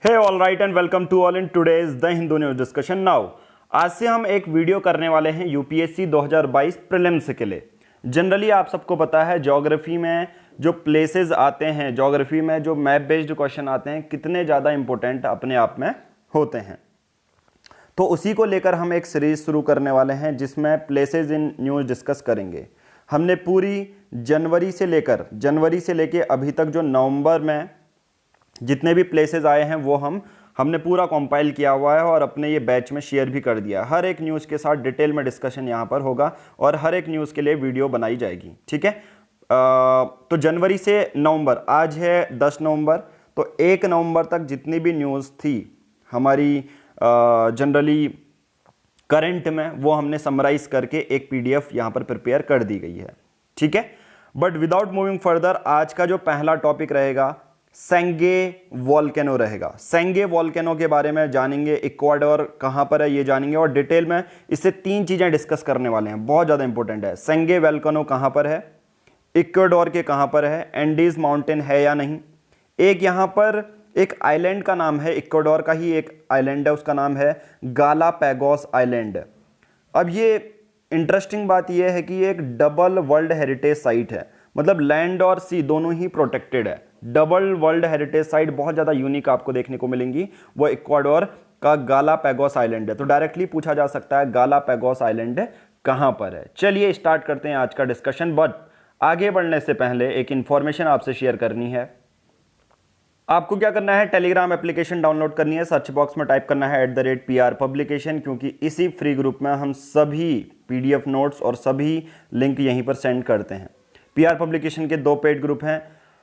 Hey all right and welcome to all in today's the Hindu news discussion now. आज से हम एक video करने वाले हैं यूपीएससी 2022 प्रीलिम्स के लिए। जनरली आप सबको पता है ज्योग्राफी में जो प्लेसेस आते हैं, ज्योग्राफी में जो मैप बेस्ड क्वेश्चन आते हैं, कितने ज़्यादा इंपॉर्टेंट अपने आप में होते हैं। तो उसी को लेकर हम एक सीरीज शुरू करने वाले हैं जिसमें प्लेसेस इन न्यूज़ डिस्कस करेंगे। हमने पूरी जनवरी से लेकर अभी तक जो नवंबर में जितने भी प्लेसेस आए हैं वो हमने पूरा कंपाइल किया हुआ है और अपने ये बैच में शेयर भी कर दिया। हर एक न्यूज़ के साथ डिटेल में डिस्कशन यहाँ पर होगा और हर एक न्यूज़ के लिए वीडियो बनाई जाएगी, ठीक है। तो जनवरी से नवंबर, आज है 10 नवंबर, तो 1 नवंबर तक जितनी भी न्यूज़ थी हमारी जनरली करंट में, वो हमने समराइज करके एक पीडीएफ यहाँ पर प्रिपेयर कर दी गई है, ठीक है। बट विदाउट मूविंग फर्दर, आज का जो पहला टॉपिक रहेगा सेंगे वॉल्केनो रहेगा। सेंगे वॉल्केनो के बारे में जानेंगे, इक्वाडोर कहाँ पर है ये जानेंगे और डिटेल में इससे 3 चीज़ें डिस्कस करने वाले हैं, बहुत ज़्यादा इंपॉर्टेंट है। सेंगे वॉल्केनो कहाँ पर है, इक्वाडोर के कहाँ पर है, एंडीज माउंटेन है या नहीं। एक यहाँ पर एक आइलैंड का नाम है, इक्वाडोर का ही एक आइलैंड है, उसका नाम है गालापैगोस आइलैंड। अब ये इंटरेस्टिंग बात यह है कि ये एक डबल वर्ल्ड हेरिटेज साइट है, मतलब लैंड और सी दोनों ही प्रोटेक्टेड है। डबल वर्ल्ड हेरिटेज साइट बहुत ज़्यादा यूनिक आपको देखने को मिलेंगी, वो इक्वाडोर का गालापैगोस आइलैंड है। तो डायरेक्टली पूछा जा सकता है गालापैगोस आइलैंड कहाँ पर है। चलिए स्टार्ट करते हैं आज का डिस्कशन। बट आगे बढ़ने से पहले एक इंफॉर्मेशन आपसे शेयर करनी है। आपको क्या करना है, टेलीग्राम एप्लीकेशन डाउनलोड करनी है, सर्च बॉक्स में टाइप करना है @PR पब्लिकेशन, क्योंकि इसी फ्री ग्रुप में हम सभी PDF नोट्स और सभी लिंक यहीं पर सेंड करते हैं। PR पब्लिकेशन के 2 पेड ग्रुप हैं।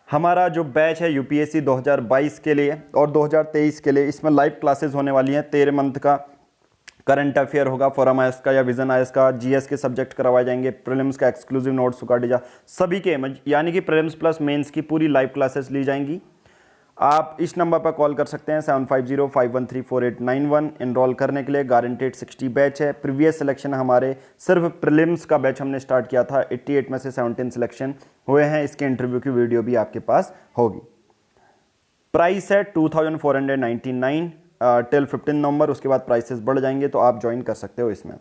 हमारा जो बैच है यूपीएससी 2022 के लिए और 2023 के लिए, इसमें लाइव क्लासेस होने वाली हैं। 13 मंथ का करंट अफेयर होगा, फोरम आईएएस का या विजन आईएएस का, जीएस के सब्जेक्ट करवाए जाएंगे, प्रीलिम्स का एक्सक्लूसिव नोट्स सुकाडीजा सभी के, यानी कि प्रीलिम्स प्लस मेंस की पूरी लाइव क्लासेस ली जाएंगी। आप इस नंबर पर कॉल कर सकते हैं 7505134891 एनरोल करने के लिए। गारंटेड 60 बैच है। प्रीवियस सिलेक्शन हमारे सिर्फ प्रीलिम्स का बैच हमने स्टार्ट किया था, 88 में से 17 सिलेक्शन हुए हैं। इसके इंटरव्यू की वीडियो भी आपके पास होगी। प्राइस है 2499 टिल 15 नवंबर, उसके बाद प्राइसेस बढ़ जाएंगे, तो आप ज्वाइन कर सकते हो इसमें।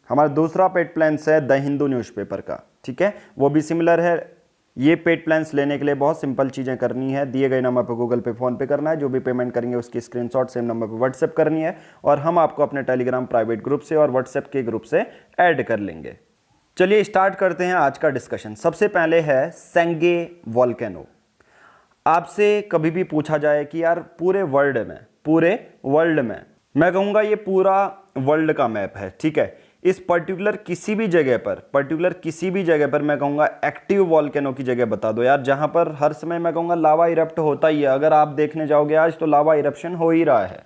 हमारा दूसरा पेड प्लान्स है द हिंदू न्यूज़पेपर का, ठीक है, वो भी सिमिलर है। ये पेड प्लान्स लेने के लिए बहुत सिंपल चीज़ें करनी है, दिए गए नंबर पर गूगल पे, फ़ोन पे करना है, जो भी पेमेंट करेंगे उसकी स्क्रीनशॉट सेम नंबर पर व्हाट्सएप करनी है और हम आपको अपने टेलीग्राम प्राइवेट ग्रुप से और व्हाट्सएप के ग्रुप से ऐड कर लेंगे। चलिए स्टार्ट करते हैं आज का डिस्कशन। सबसे पहले है सेंगे वॉल्केनो। आपसे कभी भी पूछा जाए कि यार पूरे वर्ल्ड में मैं कहूँगा ये पूरा वर्ल्ड का मैप है, ठीक है, इस पर्टिकुलर किसी भी जगह पर मैं कहूँगा एक्टिव वॉल्केनो की जगह बता दो यार, जहाँ पर हर समय मैं कहूँगा लावा इरप्ट होता ही है। अगर आप देखने जाओगे आज तो लावा इरप्शन हो ही रहा है।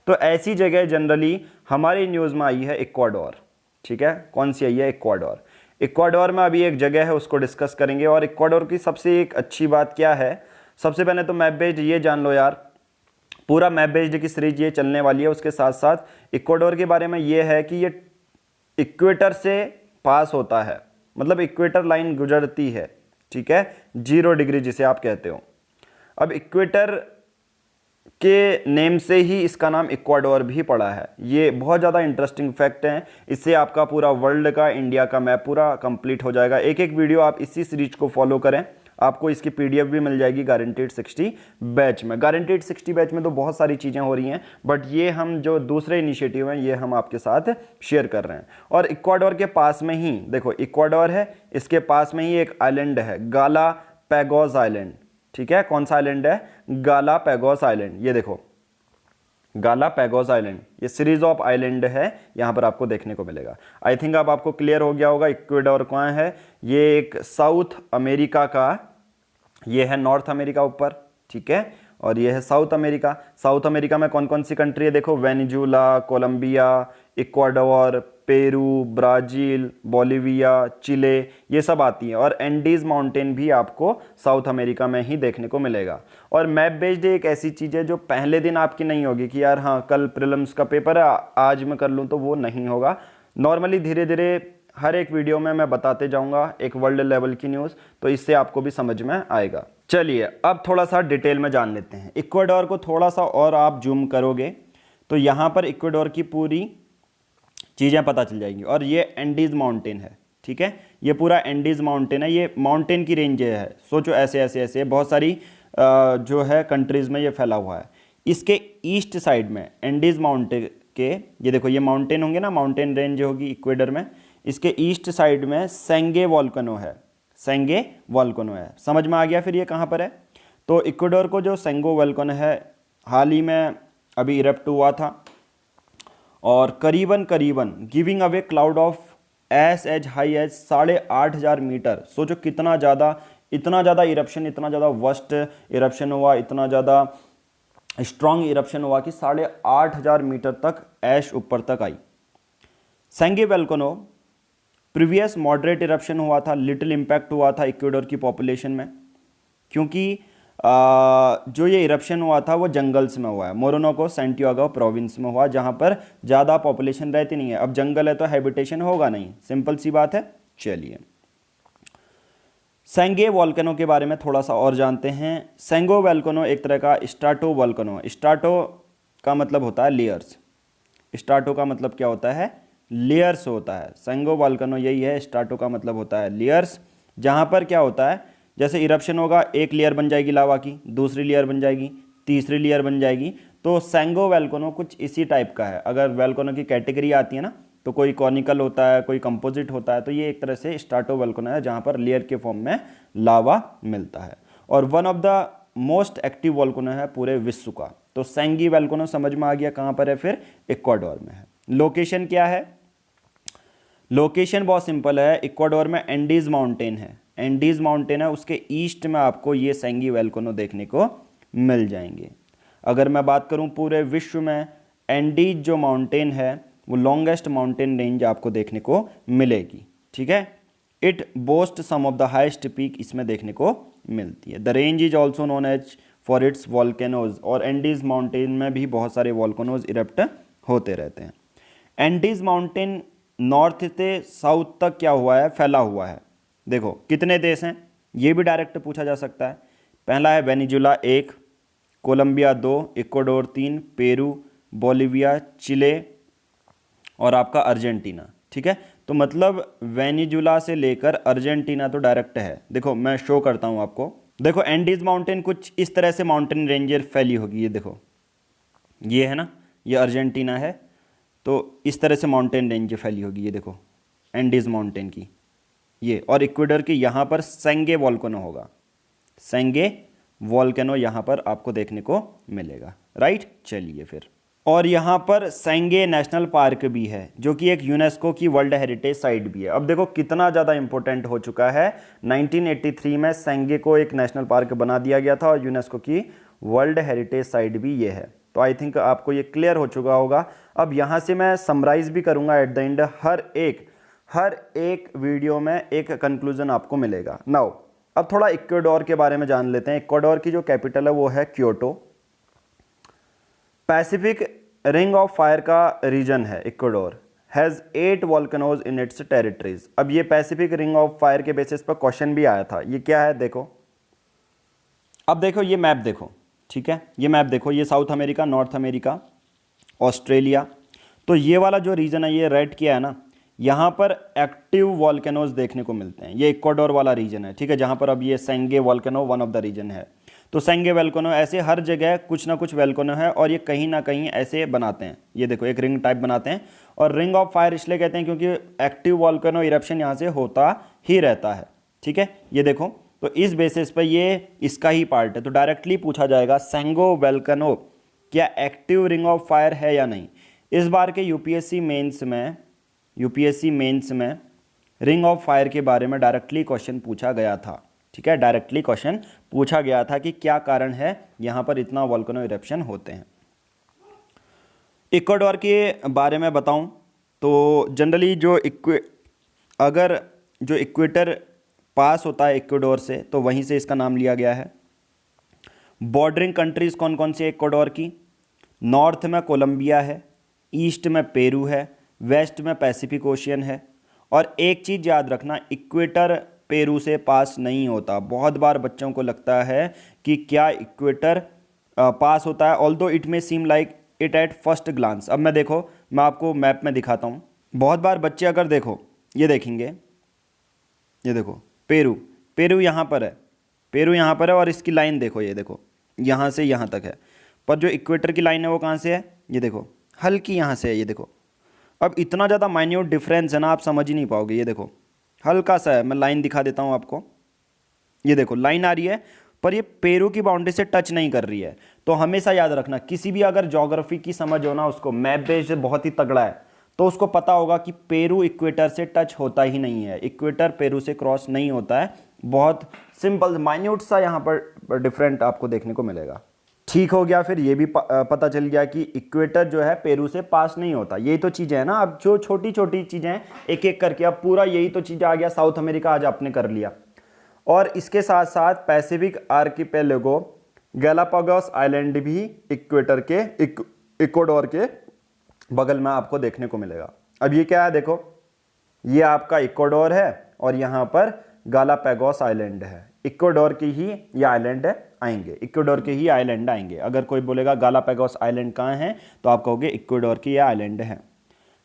तो ऐसी जगह जनरली हमारी न्यूज़ में आई है इक्वाडोर, ठीक है। कौन सी आई है? इक्वाडोर। इक्वाडोर में अभी एक जगह है, उसको डिस्कस करेंगे। और इक्वाडोर की सबसे एक अच्छी बात क्या है, सबसे पहले तो मैप बेस्ड ये जान लो यार, पूरा मैप बेस्ड की सीरीज ये चलने वाली है। उसके साथ साथ इक्वाडोर के बारे में ये है कि ये इक्वेटर से पास होता है, मतलब इक्वेटर लाइन गुजरती है, ठीक है, 0 डिग्री जिसे आप कहते हो। अब इक्वेटर के नेम से ही इसका नाम इक्वाडोर भी पड़ा है। ये बहुत ज़्यादा इंटरेस्टिंग फैक्ट है। इससे आपका पूरा वर्ल्ड का, इंडिया का मैप पूरा कंप्लीट हो जाएगा। एक एक वीडियो आप इसी सीरीज को फॉलो करें, आपको इसकी PDF भी मिल जाएगी गारंटेड 60 बैच में। गारंटेड 60 बैच में तो बहुत सारी चीज़ें हो रही हैं, बट ये हम जो दूसरे इनिशिएटिव हैं ये हम आपके साथ शेयर कर रहे हैं। और इक्वाडोर के पास में ही देखो, इक्वाडोर है, इसके पास में ही एक आइलैंड है गालापैगोस आइलैंड, ठीक है। कौन सा आइलैंड है? गालापैगोस आइलैंड। ये देखो गालापैगोस आइलैंड, ये सीरीज ऑफ आइलैंड है, यहाँ पर आपको देखने को मिलेगा। आई थिंक अब आपको क्लियर हो गया होगा इक्वाडोर कहाँ है। ये एक साउथ अमेरिका का, ये है नॉर्थ अमेरिका ऊपर, ठीक है, और ये है साउथ अमेरिका। साउथ अमेरिका में कौन कौन सी कंट्री है देखो, Venezuela, Colombia, Ecuador, Peru, Brazil, Bolivia, Chile, ये सब आती हैं। और एंडीज माउंटेन भी आपको साउथ अमेरिका में ही देखने को मिलेगा। और मैप बेस्ड एक ऐसी चीज़ है जो पहले दिन आपकी नहीं होगी कि यार हाँ कल प्रीलिम्स का पेपर है आज मैं कर लूँ, तो वो नहीं होगा। नॉर्मली धीरे धीरे हर एक वीडियो में मैं बताते जाऊंगा एक वर्ल्ड लेवल की न्यूज़, तो इससे आपको भी समझ में आएगा। चलिए अब थोड़ा सा डिटेल में जान लेते हैं। इक्वाडोर को थोड़ा सा और आप जूम करोगे तो यहाँ पर इक्वाडोर की पूरी चीज़ें पता चल जाएंगी। और ये एंडीज माउंटेन है, ठीक है, ये पूरा एंडीज माउंटेन है, ये माउंटेन की रेंज है। सोचो ऐसे ऐसे ऐसे बहुत सारी जो है कंट्रीज़ में ये फैला हुआ है। इसके ईस्ट साइड में एंडीज माउंटेन के, ये देखो ये माउंटेन होंगे ना, माउंटेन रेंज होगी इक्वेडर में, इसके ईस्ट साइड में सेंगे वॉल्केनो है, सेंगे वॉल्केनो है। समझ में आ गया फिर ये कहाँ पर है। तो इक्वाडोर को जो सेंगो वॉल्केनो है हाल ही में अभी इरप्ट हुआ था और करीबन करीबन giving away cloud of as high as 8,500 metre. सोचो कितना ज़्यादा, इतना ज़्यादा इरप्शन, इतना ज़्यादा वर्स्ट इरप्शन हुआ, इतना ज़्यादा स्ट्रॉन्ग इरप्शन हुआ कि 8,500 मीटर तक ऐश ऊपर तक आई। सेंगे वोल्केनो प्रीवियस मॉडरेट इरप्शन हुआ था, लिटिल इम्पैक्ट हुआ था इक्वाडोर की पॉपुलेशन में, क्योंकि जो ये इरप्शन हुआ था वो जंगल्स में हुआ है। मोरोनोको सैंटियागो प्रोविंस में हुआ, जहाँ पर ज़्यादा पॉपुलेशन रहती नहीं है। अब जंगल है तो हैबिटेशन होगा नहीं, सिंपल सी बात है। चलिए सेंगे वॉल्केनो के बारे में थोड़ा सा और जानते हैं। सेंगो वॉल्केनो एक तरह का स्ट्राटो वॉल्केनो, स्ट्राटो का मतलब होता है लेयर्स, स्ट्राटो का मतलब क्या होता है, लेयर्स होता है। सेंगो वॉल्केनो यही है, स्ट्राटो का मतलब होता है लेयर्स, जहाँ पर क्या होता है, जैसे इरप्शन होगा एक लेयर बन जाएगी लावा की, दूसरी लेयर बन जाएगी, तीसरी लेयर बन जाएगी। तो सेंगो वॉल्केनो कुछ इसी टाइप का है। अगर वॉल्केनो की कैटेगरी आती है ना, तो कोई कॉनिकल होता है, कोई कंपोजिट होता है, तो ये एक तरह से स्ट्राटो वॉल्केनो है जहाँ पर लेयर के फॉर्म में लावा मिलता है। और one of the most active volcano है पूरे विश्व का। तो सेंगी वॉल्केनो समझ में आ गया कहाँ पर है, फिर इक्वाडोर में है। लोकेशन क्या है, लोकेशन बहुत सिंपल है, इक्वाडोर में एंडीज माउंटेन है, एंडीज माउंटेन है, उसके ईस्ट में आपको ये सेंगी वॉल्केनो देखने को मिल जाएंगे। अगर मैं बात करूं पूरे विश्व में, एंडीज जो माउंटेन है वो लॉन्गेस्ट माउंटेन रेंज आपको देखने को मिलेगी, ठीक है। It boast some of the highest peak इसमें देखने को मिलती है। The range is also known as for its volcanoes, और एंडीज माउंटेन में भी बहुत सारे वॉल्केनोज इरप्ट होते रहते हैं। एंडीज माउंटेन नॉर्थ से साउथ तक क्या हुआ है, फैला हुआ है। देखो कितने देश हैं, ये भी डायरेक्ट पूछा जा सकता है। पहला है Venezuela 1, Colombia 2, Ecuador 3, Peru, Bolivia, Chile और आपका अर्जेंटीना, ठीक है। तो मतलब वेनेजुला से लेकर अर्जेंटीना तो डायरेक्ट है। देखो मैं शो करता हूँ आपको, देखो एंडीज माउंटेन कुछ इस तरह से माउंटेन रेंजर फैली होगी, ये देखो ये है ना, ये अर्जेंटीना है, तो इस तरह से माउंटेन रेंज फैली होगी, ये देखो एंडीज माउंटेन की ये। और इक्वाडोर के यहाँ पर सेंगे वॉल्केनो होगा, सेंगे वॉल्केनो यहाँ पर आपको देखने को मिलेगा, राइट। चलिए फिर, और यहाँ पर सेंगे नेशनल पार्क भी है जो कि एक यूनेस्को की वर्ल्ड हेरिटेज साइट भी है। अब देखो कितना ज़्यादा इंपॉर्टेंट हो चुका है, 1983 में सेंगे को एक नेशनल पार्क बना दिया गया था और यूनेस्को की वर्ल्ड हेरिटेज साइट भी ये है। तो आई थिंक आपको ये क्लियर हो चुका होगा। अब यहाँ से मैं समराइज भी करूँगा एट द एंड, हर एक वीडियो में एक कंक्लूजन आपको मिलेगा। नाउ अब थोड़ा इक्वाडोर के बारे में जान लेते हैं। इक्वाडोर की जो कैपिटल है वो है Kyoto. Pacific ring of fire का रीजन है Ecuador, has 8 volcanoes in its territories. अब ये पैसिफिक रिंग ऑफ फायर के बेसिस पर क्वेश्चन भी आया था, ये क्या है देखो। अब देखो ये मैप देखो, ठीक है, ये मैप देखो, ये south America, north America, Australia. तो ये वाला जो रीजन है ये रेड किया है ना, यहाँ पर एक्टिव वॉल्केनोज देखने को मिलते हैं। ये इक्वाडोर वाला रीजन है, ठीक है, जहाँ पर अब ये Sangay volcano one of the region है। तो सेंगे वॉल्केनो ऐसे हर जगह कुछ ना कुछ वॉल्केनो है और ये कहीं ना कहीं ऐसे बनाते हैं। ये देखो एक रिंग टाइप बनाते हैं, और रिंग ऑफ फायर इसलिए कहते हैं क्योंकि एक्टिव वॉल्केनो इरप्शन यहाँ से होता ही रहता है, ठीक है। ये देखो, तो इस बेसिस पर ये इसका ही पार्ट है। तो डायरेक्टली पूछा जाएगा सेंगो वॉल्केनो क्या एक्टिव रिंग ऑफ फायर है या नहीं। इस बार के यूपीएससी मेंस में रिंग ऑफ फायर के बारे में डायरेक्टली क्वेश्चन पूछा गया था, ठीक है, डायरेक्टली क्वेश्चन पूछा गया था कि क्या कारण है यहाँ पर इतना वॉल्केनो इरप्शन होते हैं। इक्वाडोर के बारे में बताऊं तो जनरली अगर जो इक्वेटर पास होता है इक्वाडोर से, तो वहीं से इसका नाम लिया गया है। बॉर्डरिंग कंट्रीज कौन कौन सी है इक्वाडोर की, नॉर्थ में कोलंबिया है, ईस्ट में पेरू है, वेस्ट में पैसिफिक ओशियन है, और एक चीज़ याद रखना, इक्वेटर पेरू से पास नहीं होता। बहुत बार बच्चों को लगता है कि क्या इक्वेटर पास होता है, although it may seem like it at first glance. अब मैं आपको मैप में दिखाता हूँ। बहुत बार बच्चे अगर देखो, ये देखेंगे, ये देखो पेरू, पेरू यहाँ पर है, पेरू यहाँ पर है, और इसकी लाइन देखो, ये देखो यहाँ से यहाँ तक है, पर जो इक्वेटर की लाइन है वो कहाँ से है, ये देखो हल्की यहाँ से है, ये देखो। अब इतना ज़्यादा माइन्यूट डिफरेंस है ना, आप समझ ही नहीं पाओगे। ये देखो हल्का सा है, मैं लाइन दिखा देता हूँ आपको। ये देखो लाइन आ रही है, पर ये पेरू की बाउंड्री से टच नहीं कर रही है। तो हमेशा याद रखना, किसी भी अगर ज्योग्राफी की समझ हो ना, उसको मैप बेस्ड बहुत ही तगड़ा है, तो उसको पता होगा कि पेरू इक्वेटर से टच होता ही नहीं है, इक्वेटर पेरू से क्रॉस नहीं होता है। बहुत सिंपल माइन्यूट सा यहाँ पर डिफरेंट आपको देखने को मिलेगा। ठीक हो गया, फिर ये भी पता चल गया कि इक्वेटर जो है पेरू से पास नहीं होता। यही तो चीज़ें हैं ना, अब जो छोटी छोटी चीज़ें एक एक करके, अब पूरा यही तो चीज़ आ गया। साउथ अमेरिका आज आपने कर लिया, और इसके साथ साथ पैसिफिक आर्किपेलागो, गैलापागोस आइलैंड भी इक्वेटर के इक्वाडोर के बगल में आपको देखने को मिलेगा। अब ये क्या है, देखो ये आपका इक्वाडोर है, और यहाँ पर गालापागोस आइलैंड है। इक्वाडोर की ही ये आइलैंड आएंगे, इक्वाडोर के ही आइलैंड आएंगे। अगर कोई बोलेगा गालापागोस आइलैंड कहाँ है, तो आप कहोगे इक्वाडोर की ये आइलैंड है।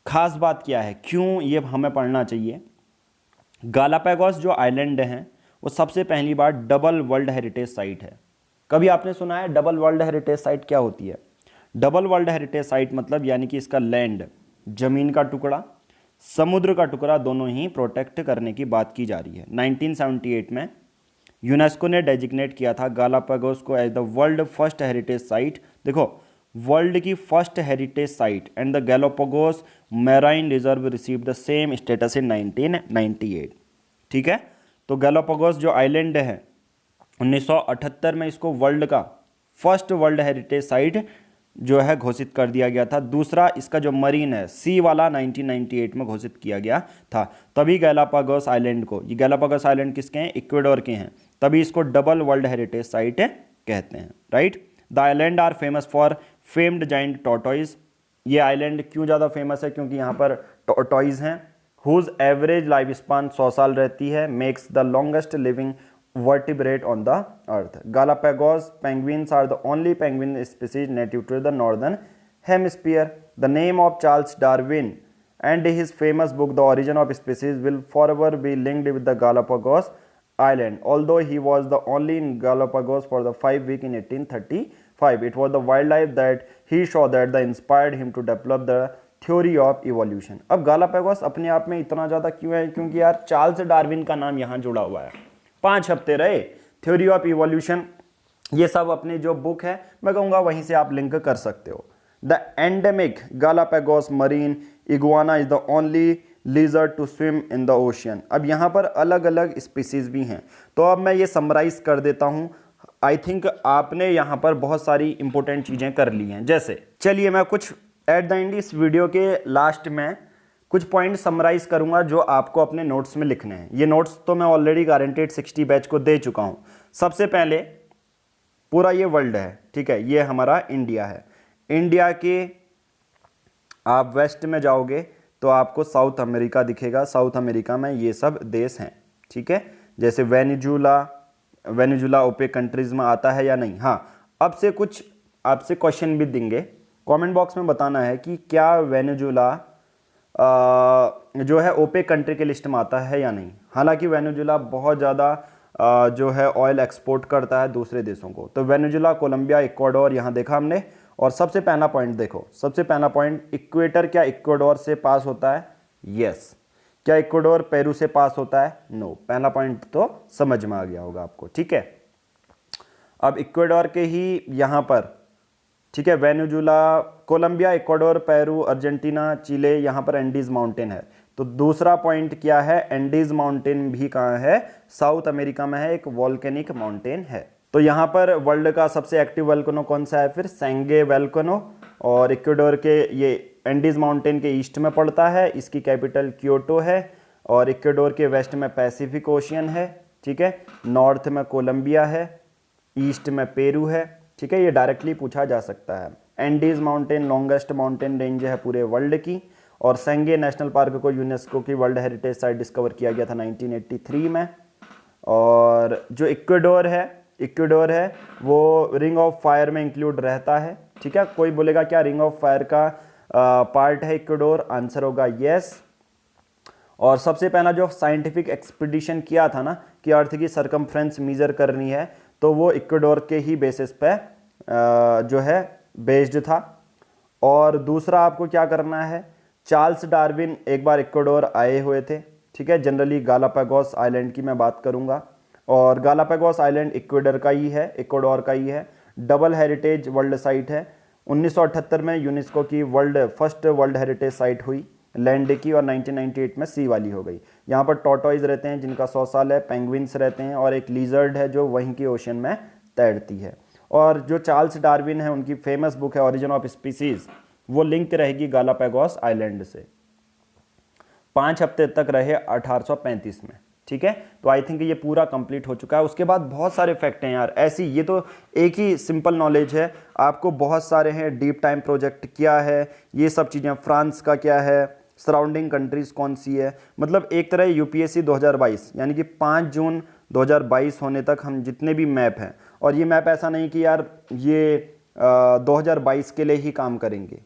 खास बात क्या है, क्यों ये हमें पढ़ना चाहिए। गालापागोस जो आइलैंड हैं वो सबसे पहली बार डबल वर्ल्ड हेरिटेज साइट है। कभी आपने सुना है डबल वर्ल्ड हेरिटेज साइट क्या होती है? डबल वर्ल्ड हेरिटेज साइट मतलब यानी कि इसका लैंड, जमीन का टुकड़ा, समुद्र का टुकड़ा, दोनों ही प्रोटेक्ट करने की बात की जा रही है। 1978 में यूनेस्को ने डेजिग्नेट किया था गालापागोस को as the world first heritage site. देखो वर्ल्ड की first heritage site, and the Galapagos marine reserve receive the same status in 1998। ठीक है, तो गैलापागोस जो आइलैंड है 1978 में इसको वर्ल्ड का फर्स्ट वर्ल्ड हेरिटेज साइट जो है घोषित कर दिया गया था। दूसरा इसका जो मरीन है सी वाला 1998 में घोषित किया गया था। तभी गैलापागोस आइलैंड को, ये गैलापागोस आइलैंड किसके हैं? इक्वाडोर के हैं, तभी इसको डबल वर्ल्ड हेरिटेज साइट कहते हैं, right. The island are famous for famed giant tortoise. ये आइलैंड क्यों ज़्यादा फेमस है? क्योंकि यहाँ पर टॉर्टोइज हैं हुज एवरेज लाइफ स्पान 100 साल रहती है, makes the longest living vertebrate on the earth. Galapagos penguins are the only penguin species native to the northern hemisphere. The name of Charles Darwin and his famous book The Origin of Species will forever be linked with the Galapagos Island. Although he was the only in Galapagos for the 5 weeks in 1835, it was the wildlife that he saw that inspired him to develop the theory of evolution. अब Galapagos अपने आप में इतना ज़्यादा क्यों है? क्योंकि यार चार्ल्स डार्विन का नाम यहाँ जुड़ा हुआ है। 5 हफ्ते रहे, थ्योरी ऑफ इवोल्यूशन, ये सब अपनी जो बुक है मैं कहूँगा वहीं से आप लिंक कर सकते हो। The endemic Galapagos marine iguana is the only lizard to swim in the ocean. अब यहाँ पर अलग अलग स्पीसीज भी हैं, तो अब मैं ये समराइज कर देता हूँ। आई थिंक आपने यहाँ पर बहुत सारी इंपॉर्टेंट चीज़ें कर ली हैं। जैसे चलिए मैं कुछ एट द एंड इस वीडियो के लास्ट में कुछ पॉइंट समराइज करूंगा जो आपको अपने नोट्स में लिखने हैं। ये नोट्स तो मैं ऑलरेडी गारंटेड 60 बैच को दे चुका हूं। सबसे पहले पूरा ये वर्ल्ड है, ठीक है, ये हमारा इंडिया है। इंडिया के आप वेस्ट में जाओगे तो आपको साउथ अमेरिका दिखेगा। साउथ अमेरिका में ये सब देश हैं, ठीक है। जैसे वेनेजुला ओपेक कंट्रीज में आता है या नहीं? हाँ, अब से कुछ आपसे क्वेश्चन भी देंगे, कमेंट बॉक्स में बताना है कि क्या वेनेजुला जो है ओपेक कंट्री के लिस्ट में आता है या नहीं। हालांकि वेनेजुला बहुत ज़्यादा जो है ऑयल एक्सपोर्ट करता है दूसरे देशों को। तो वेनेजुला, कोलंबिया, इक्वाडोर यहाँ देखा हमने। और सबसे पहला पॉइंट देखो, सबसे पहला पॉइंट, इक्वेटर क्या इक्वाडोर से पास होता है? यस। क्या इक्वाडोर पेरू से पास होता है? नो। पहला पॉइंट तो समझ में आ गया होगा आपको, ठीक है। अब इक्वाडोर के ही यहाँ पर, ठीक है, Venezuela, Colombia, Ecuador, Peru, Argentina, Chile, यहाँ पर एंडीज माउंटेन है। तो दूसरा पॉइंट क्या है? एंडीज माउंटेन भी कहाँ है? साउथ अमेरिका में है, एक वॉल्केनिक माउंटेन है। तो यहाँ पर वर्ल्ड का सबसे एक्टिव वोल्केनो कौन सा है? फिर सेंगे वोल्केनो। और इक्वाडोर के ये एंडीज माउंटेन के ईस्ट में पड़ता है, इसकी कैपिटल क्योटो है। और इक्वाडोर के वेस्ट में पैसिफिक ओशियन है, ठीक है। नॉर्थ में कोलंबिया है, ईस्ट में पेरू है, ठीक है। ये डायरेक्टली पूछा जा सकता है। Andes mountain longest mountain range है पूरे वर्ल्ड की। और सेंगे नेशनल पार्क को यूनेस्को की वर्ल्ड हेरिटेज साइट डिस्कवर किया गया था 1983 में। और जो इक्वेडोर है वो रिंग ऑफ फायर में इंक्लूड रहता है, ठीक है। कोई बोलेगा क्या रिंग ऑफ फायर का पार्ट है इक्वेडोर, आंसर होगा यस। और सबसे पहला जो साइंटिफिक एक्सपीडिशन किया था ना कि अर्थ की सरकमफ्रेंस मेजर करनी है, तो वो इक्वेडोर के ही बेसिस पे जो है बेस्ड था। और दूसरा आपको क्या करना है, चार्ल्स डार्विन एक बार इक्वेडोर आए हुए थे, ठीक है। जनरली गालापागोस आइलैंड की मैं बात करूंगा, और गालापागोस आइलैंड इक्वेडोर का ही है। डबल हेरिटेज वर्ल्ड साइट है। 1978 में यूनेस्को की फर्स्ट वर्ल्ड हेरिटेज साइट हुई लैंड की, और 1998 में सी वाली हो गई। यहाँ पर टॉर्टोइज रहते हैं जिनका 100 साल है, पेंगुइन्स रहते हैं, और एक लिजर्ड है जो वहीं के ओशन में तैरती है। और जो चार्ल्स डार्विन है उनकी फेमस बुक है ओरिजिन ऑफ स्पीसीज, वो लिंक रहेगी गालापागोस आइलैंड से। 5 हफ्ते तक रहे 1835 में, ठीक है। तो आई थिंक ये पूरा कंप्लीट हो चुका है। उसके बाद बहुत सारे फैक्ट हैं यार ऐसी, ये तो एक ही सिंपल नॉलेज है, आपको बहुत सारे हैं। डीप टाइम प्रोजेक्ट क्या है, ये सब चीज़ें, फ्रांस का क्या है, सराउंडिंग कंट्रीज कौन सी है, मतलब एक तरह यूपीएससी 2022 यानी कि 5 जून 2022 होने तक हम जितने भी मैप हैं, और ये मैप ऐसा नहीं कि यार ये 2022 के लिए ही काम करेंगे।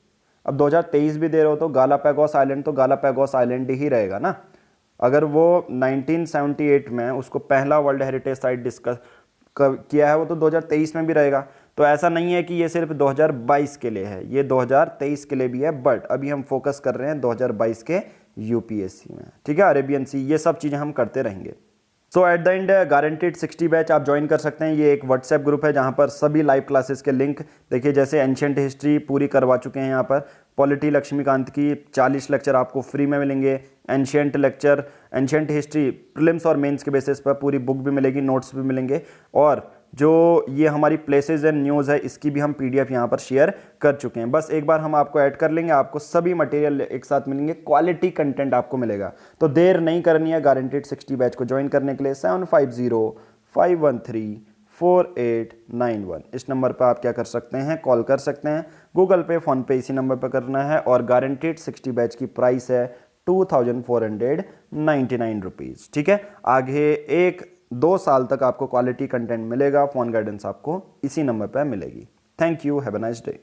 अब 2023 भी दे रहे हो तो गालापागोस आइलैंड तो गालापागोस आइलैंड ही रहेगा ना। अगर वो 1978 में उसको पहला वर्ल्ड हेरिटेज साइट डिस्कस किया है, वो तो 2023 में भी रहेगा। तो ऐसा नहीं है कि ये सिर्फ 2022 के लिए है, ये 2023 के लिए भी है, बट अभी हम फोकस कर रहे हैं 2022 के यूपीएससी में, ठीक है। अरेबियन सी, ये सब चीज़ें हम करते रहेंगे। So at the end guaranteed 60 batch आप ज्वाइन कर सकते हैं। ये एक व्हाट्सएप ग्रुप है जहाँ पर सभी लाइव क्लासेस के लिंक देखिए, जैसे एंशिएंट हिस्ट्री पूरी करवा चुके हैं यहाँ पर, पॉलिटी लक्ष्मीकांत की 40 लेक्चर आपको फ्री में मिलेंगे। एंशिएंट हिस्ट्री प्रीलिम्स और मेंस के बेसिस पर पूरी बुक भी मिलेगी, नोट्स भी मिलेंगे। और जो ये हमारी प्लेसेस एंड न्यूज़ है, इसकी भी हम पीडीएफ यहाँ पर शेयर कर चुके हैं। बस एक बार हम आपको ऐड कर लेंगे, आपको सभी मटेरियल एक साथ मिलेंगे, क्वालिटी कंटेंट आपको मिलेगा। तो देर नहीं करनी है गारंटेड 60 बैच को ज्वाइन करने के लिए। 7505134891 इस नंबर पर आप क्या कर सकते हैं, कॉल कर सकते हैं। गूगल पे, फोन पे इसी नंबर पर करना है। और गारंटेड 60 बैच की प्राइस है 2499 रुपीज़, ठीक है। आगे 1-2 साल तक आपको क्वालिटी कंटेंट मिलेगा, फोन गाइडेंस आपको इसी नंबर पर मिलेगी। Thank you, have a nice day.